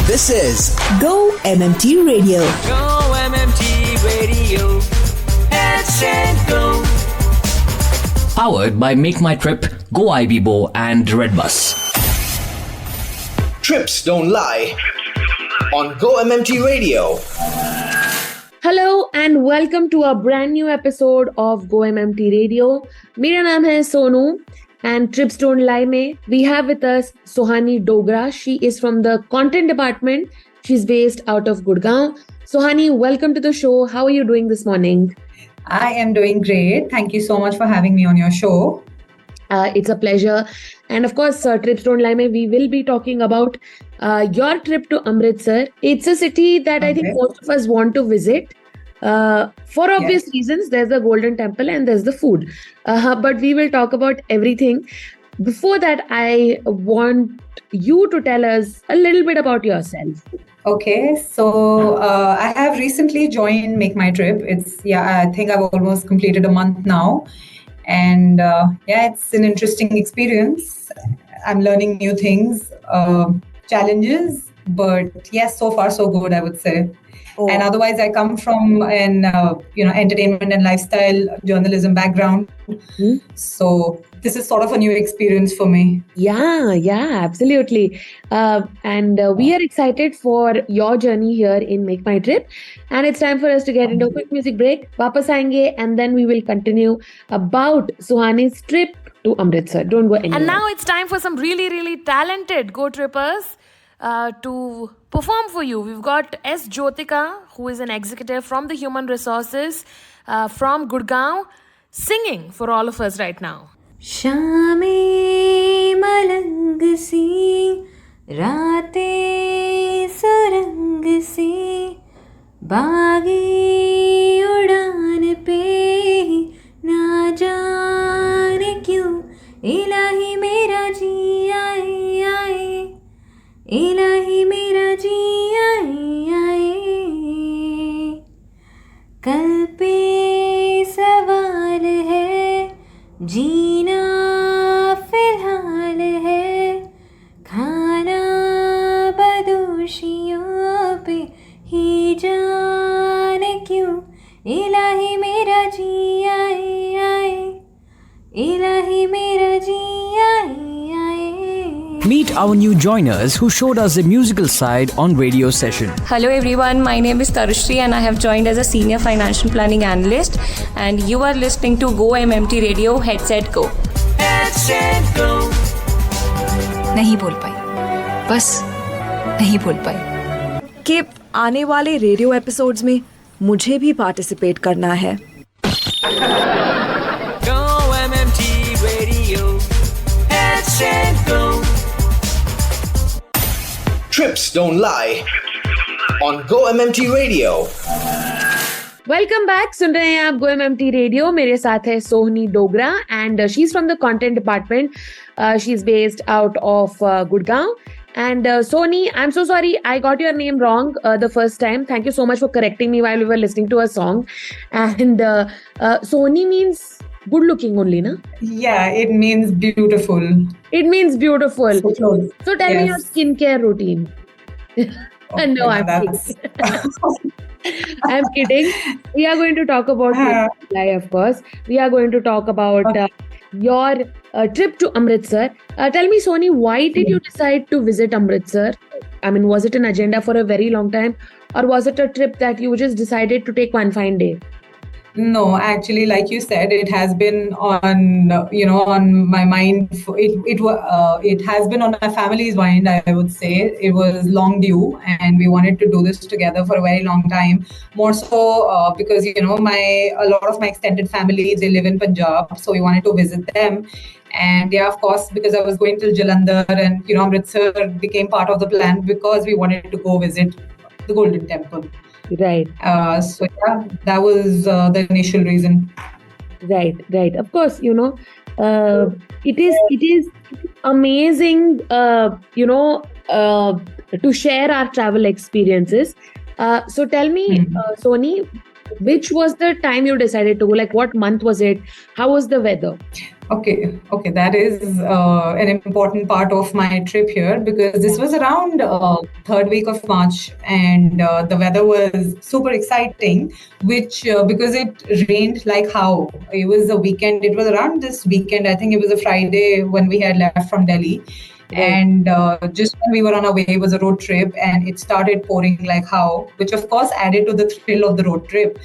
This is GO-MMT Radio. GO-MMT Radio. Let's set go. Powered by Make My Trip, Go Ibibo and Redbus. Trips don't lie on GO-MMT Radio. Hello and welcome to a brand new episode of GO-MMT Radio. मेरा नाम है Sonu and Trips Don't Lie में we have with us Sohani Dogra. She is from the content department. She's based out of Gurgaon. Sohani, welcome to the show. How are you doing this morning? I am doing great. Thank you so much for having me on your show. It's a pleasure. And of course, Trips Don't Lie mein, we will be talking about your trip to Amritsar. It's a city that I think most of us want to visit. For obvious reasons, there's the Golden Temple and there's the food. But we will talk about everything. Before that, I want you to tell us a little bit about yourself. Okay, so I have recently joined Make My Trip. I think I've almost completed a month now. And it's an interesting experience. I'm learning new things, challenges, but yes, so far so good, I would say. Oh. And otherwise, I come from an entertainment and lifestyle journalism background. Mm-hmm. So this is sort of a new experience for me. Yeah, absolutely. And we are excited for your journey here in Make My Trip. And it's time for us to get into a quick music break. Vapas aayenge, and then we will continue about Sohani's trip to Amritsar. Don't go anywhere. And now it's time for some really, really talented go-trippers to perform for you. We've got S. Jyotika, who is an executive from the Human Resources from Gurgaon, singing for all of us right now. शामें मलंग सी रातें सुरंग सी बागी उड़ान पे ना जाने क्यों इलाही मेरा जी आए आए इलाही मेरा जी आए आए कल पे सवाल है जीना फिलहाल है खाना बदोशियों पे ही जाने क्यों इलाही मेरा जी आए आए इलाही मेरा जी आए आए. Meet our new joiners who showed us the musical side on radio session. Hello everyone, my name is Tarushri and I have joined as a senior financial planning analyst and you are listening to Go-MMT Radio. Headset go. Headset go. नहीं बोल पाई, बस नहीं बोल पाई कि आने वाले radio episodes में मुझे भी पार्टिसिपेट करना है. GO-MMT Radio. Headset go. Trips don't lie on GO-MMT Radio. Welcome back. सुन रहे हैं आप GO-MMT रेडियो. मेरे साथ है Sohani Dogra and she is from the content department. She is based out of Gurgaon. And Sohani, I'm so sorry I got your name wrong the first time. Thank you so much for correcting me while we were listening to a song. And Sohani means good looking only, na? Yeah, it means beautiful. It means beautiful. So tell me your skincare routine. Okay, no, I'm kidding. I'm kidding. We are going to talk about life, of course. We are going to talk about your trip to Amritsar. Tell me, Sohani, why did you decide to visit Amritsar? I mean, was it an agenda for a very long time, or was it a trip that you just decided to take one fine day? No, actually, like you said, it has been on my mind. It has been on my family's mind, I would say. It was long due and we wanted to do this together for a very long time. More so because, a lot of my extended family, they live in Punjab. So we wanted to visit them. And yeah, of course, because I was going till Jalandhar and, Amritsar became part of the plan because we wanted to go visit the Golden Temple. Right. So yeah, that was the initial reason. Right. Of course, it is amazing, to share our travel experiences. So tell me, Sohani, which was the time you decided to go? Like, what month was it? How was the weather? Okay. That is an important part of my trip here, because this was around third week of March, and the weather was super exciting. Which because it rained like how it was a weekend. It was around this weekend. I think it was a Friday when we had left from Delhi. Right. And just when we were on our way, it was a road trip, and it started pouring like how, which of course added to the thrill of the road trip.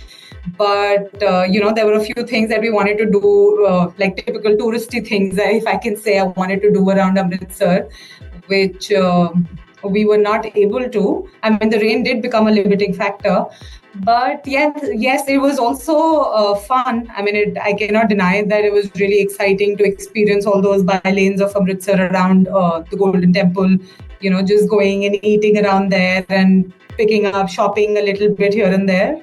But there were a few things that we wanted to do, like typical touristy things, if I can say. I wanted to do around Amritsar, which we were not able to. I mean, the rain did become a limiting factor. But yes, it was also fun. I mean, I cannot deny that it was really exciting to experience all those by lanes of Amritsar around the Golden Temple, just going and eating around there and picking up, shopping a little bit here and there.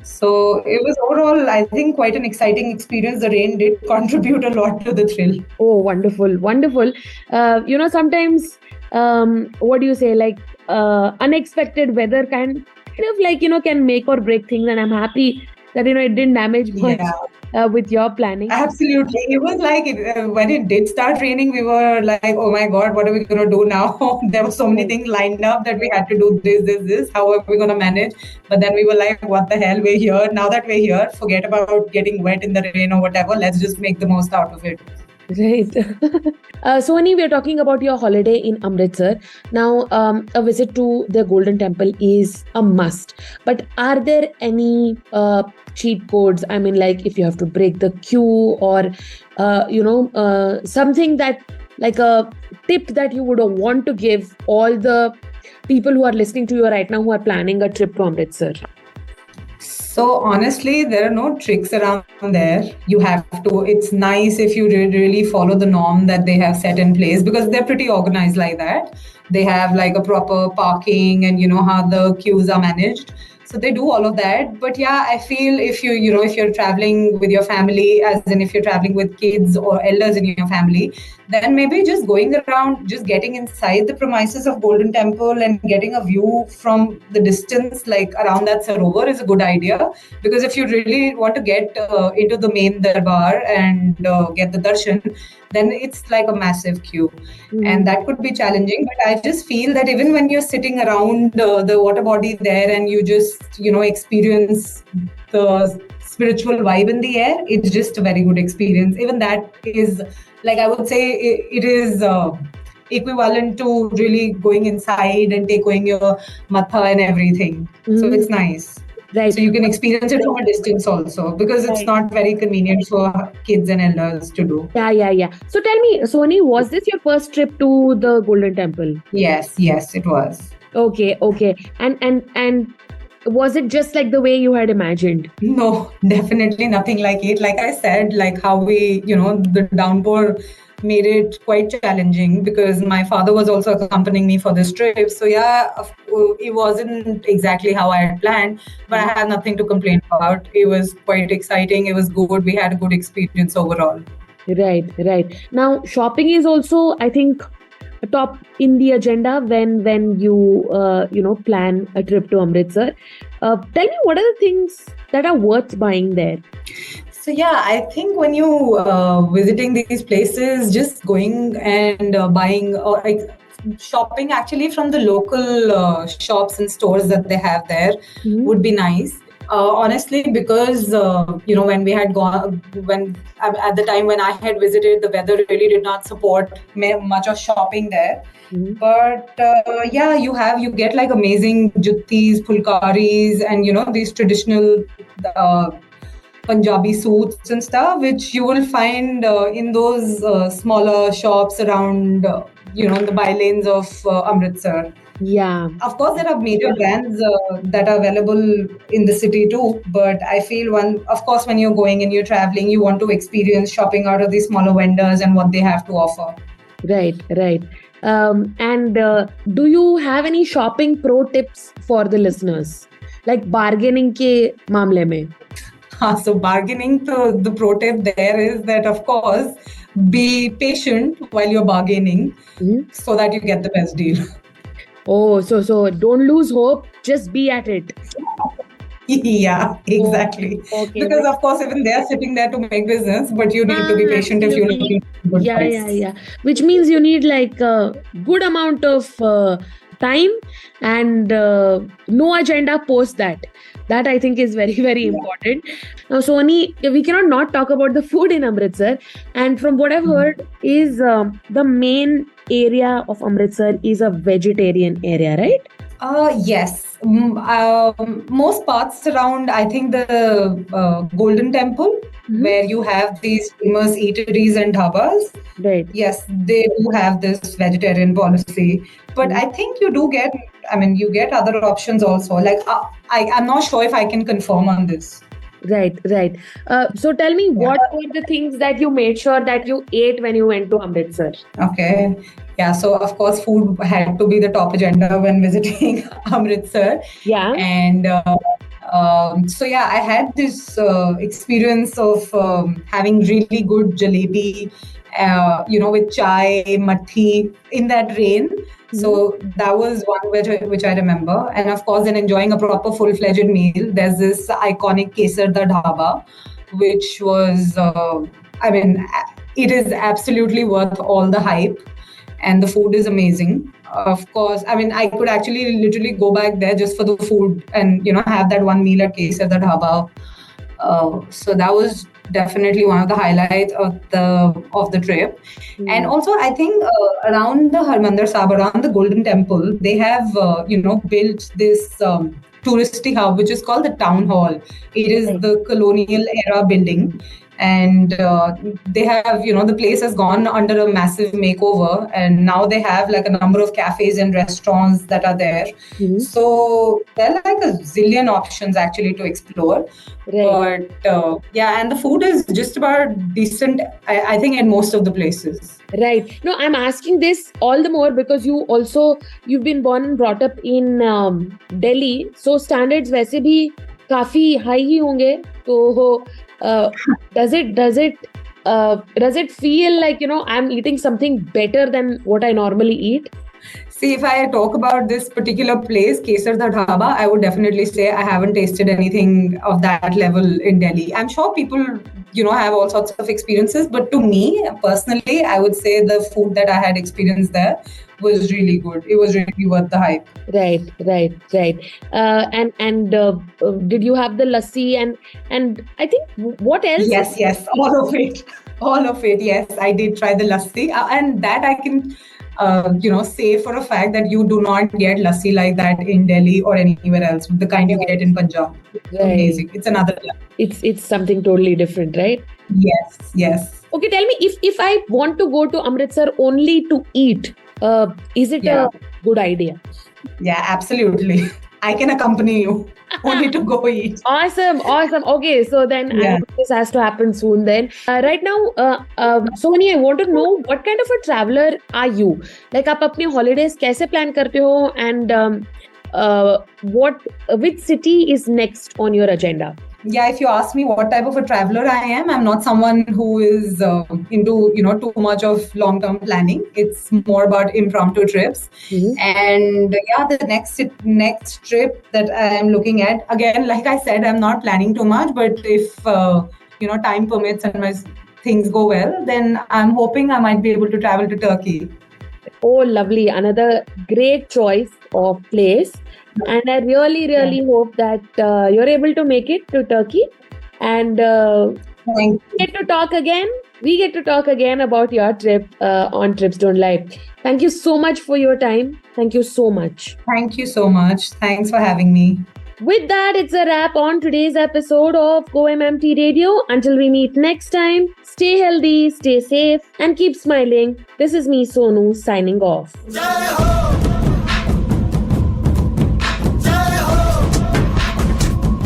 So it was overall, I think, quite an exciting experience. The rain did contribute a lot to the thrill. Oh, wonderful. Sometimes, what do you say, like unexpected weather can make or break things. And I'm happy that, it didn't damage much with your planning. Absolutely. It was like when it did start raining, we were like, oh my God, what are we going to do now? There were so many things lined up that we had to do this. How are we going to manage? But then we were like, what the hell, we're here. Now that we're here, forget about getting wet in the rain or whatever. Let's just make the most out of it. Right. Sohani, we are talking about your holiday in Amritsar. Now, a visit to the Golden Temple is a must. But are there any cheat codes? I mean, like if you have to break the queue or, something that, like a tip that you would want to give all the people who are listening to you right now who are planning a trip to Amritsar? So honestly, there are no tricks around there. You have to, it's nice if you really follow the norm that they have set in place, because they're pretty organized like that. They have like a proper parking and how the queues are managed. So they do all of that. But yeah, I feel if you're traveling with your family, as in if you're traveling with kids or elders in your family, then maybe just going around, just getting inside the premises of Golden Temple and getting a view from the distance, like around that Sarovar, is a good idea. Because if you really want to get into the main Darbar and get the darshan, then it's like a massive queue. And that could be challenging. But I just feel that even when you're sitting around the water body there and you just, experience the spiritual vibe in the air, it's just a very good experience. Even that is, like, I would say it is equivalent to really going inside and taking your matha and everything. So it's nice. Right. So you can experience it from a distance also, because it's not very convenient for kids and elders to do. Yeah. So tell me, Sohani, was this your first trip to the Golden Temple? Yes, it was. Okay. And was it just like the way you had imagined? No, definitely nothing like it. Like I said, like how we, the downpour made it quite challenging, because my father was also accompanying me for this trip. So it wasn't exactly how I had planned, but I have nothing to complain about. It was quite exciting. It was good. We had a good experience overall. Right. Now, shopping is also, I think, top in the agenda when you plan a trip to Amritsar. Tell me, what are the things that are worth buying there? So I think when you visiting these places, just going and buying or shopping actually from the local shops and stores that they have there would be nice. Honestly, because when we had gone, at the time when I had visited, the weather really did not support much of shopping there. But you get like amazing juttis, pulkaris, and these traditional Punjabi suits and stuff, which you will find in those smaller shops around the bylanes of Amritsar. Yeah. Of course, there are major brands that are available in the city too. But I feel when you're going and you're traveling, you want to experience shopping out of these smaller vendors and what they have to offer. Right. And do you have any shopping pro tips for the listeners? Like bargaining ke मामले में? So bargaining, the pro tip there is that, of course, be patient while you're bargaining so that you get the best deal. Oh, so don't lose hope. Just be at it. Yeah, exactly. Okay. Because of course, even they are sitting there to make business, but you need to be patient if you Absolutely. need good Yeah, price. yeah, yeah. Which means you need like a good amount of time and no agenda post that. That I think is very, very important. Now, Sony, we cannot not talk about the food in Amritsar. And from what I've heard, is the main area of Amritsar is a vegetarian area, right? Yes. Most parts around, I think the Golden Temple, where you have these famous eateries and dhabas. Right. Yes, they do have this vegetarian policy. But I think you do get, you get other options also. Like, I'm not sure if I can confirm on this. Right. So tell me, what were the things that you made sure that you ate when you went to Amritsar? Okay. Yeah, so of course, food had to be the top agenda when visiting Amritsar. Yeah. And so yeah, I had this experience of having really good jalebi, with chai, mathi in that rain. So that was one which I remember. And of course, then enjoying a proper full-fledged meal. There's this iconic Kesar Da Dhaba, which was, it is absolutely worth all the hype. And the food is amazing. Of course, I could actually literally go back there just for the food and, have that one meal at Kesar Da Dhaba. So that was definitely one of the highlights of the trip. And also, I think around the Harmandir Sahib, around the Golden Temple, they have built this touristy hub, which is called the Town Hall. It is the colonial era building. And they have, the place has gone under a massive makeover, and now they have like a number of cafes and restaurants that are there. So there are like a zillion options actually to explore. Right. But and the food is just about decent, I think, in most of the places. Right. No, I'm asking this all the more because you've been born and brought up in Delhi. So standards वैसे भी काफी high ही होंगे. तो does it feel like I'm eating something better than what I normally eat? See, if I talk about this particular place, Kesar Da Dhaba, I would definitely say I haven't tasted anything of that level in Delhi. I'm sure people, have all sorts of experiences, but to me personally, I would say the food that I had experienced there was really good. It was really worth the hype. Right. And did you have the lassi and I think what else? Yes, all of it. Yes, I did try the lassi, and that I can say for a fact that you do not get lassi like that in Delhi or anywhere else. The kind you get in Punjab. Right. Amazing. It's another level. It's something totally different, right? Yes. Okay, tell me, if I want to go to Amritsar only to eat, is it a good idea? Yeah, absolutely. I can accompany you only to go eat. Awesome. Okay, so then this has to happen soon then. Right now, Sohani, I want to know what kind of a traveler are you? Like, आप अपने holidays कैसे plan करते हो, and which city is next on your agenda? Yeah, if you ask me what type of a traveler I am, I'm not someone who is into too much of long-term planning. It's more about impromptu trips. And the next trip that I am looking at, again, like I said, I'm not planning too much, but if time permits and my things go well, then I'm hoping I might be able to travel to Turkey. Oh, lovely. Another great choice of place. And I really hope that you're able to make it to Turkey. And we get to talk again about your trip on Trips Don't Lie. Thank you so much for your time. Thank you so much. Thank you so much. Thanks for having me. With that, it's a wrap on today's episode of GO-MMT Radio. Until we meet next time, stay healthy, stay safe, and keep smiling. This is me, Sonu, signing off.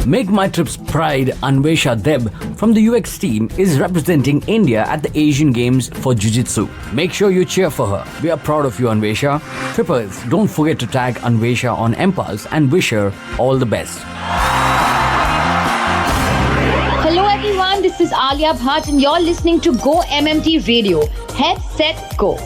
Make My Trip's pride, Anvesha Deb from the UX team is representing India at the Asian Games for Jiu-Jitsu. Make sure you cheer for her. We are proud of you, Anvesha. Trippers, don't forget to tag Anvesha on Impulse and wish her all the best. Hello everyone, this is Alia Bhatt and you're listening to GO-MMT Radio. Head, set, go.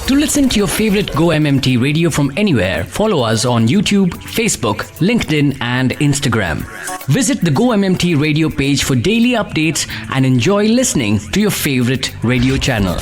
To listen to your favorite Go-MMT radio from anywhere, follow us on YouTube, Facebook, LinkedIn and Instagram. Visit the Go-MMT radio page for daily updates and enjoy listening to your favorite radio channel.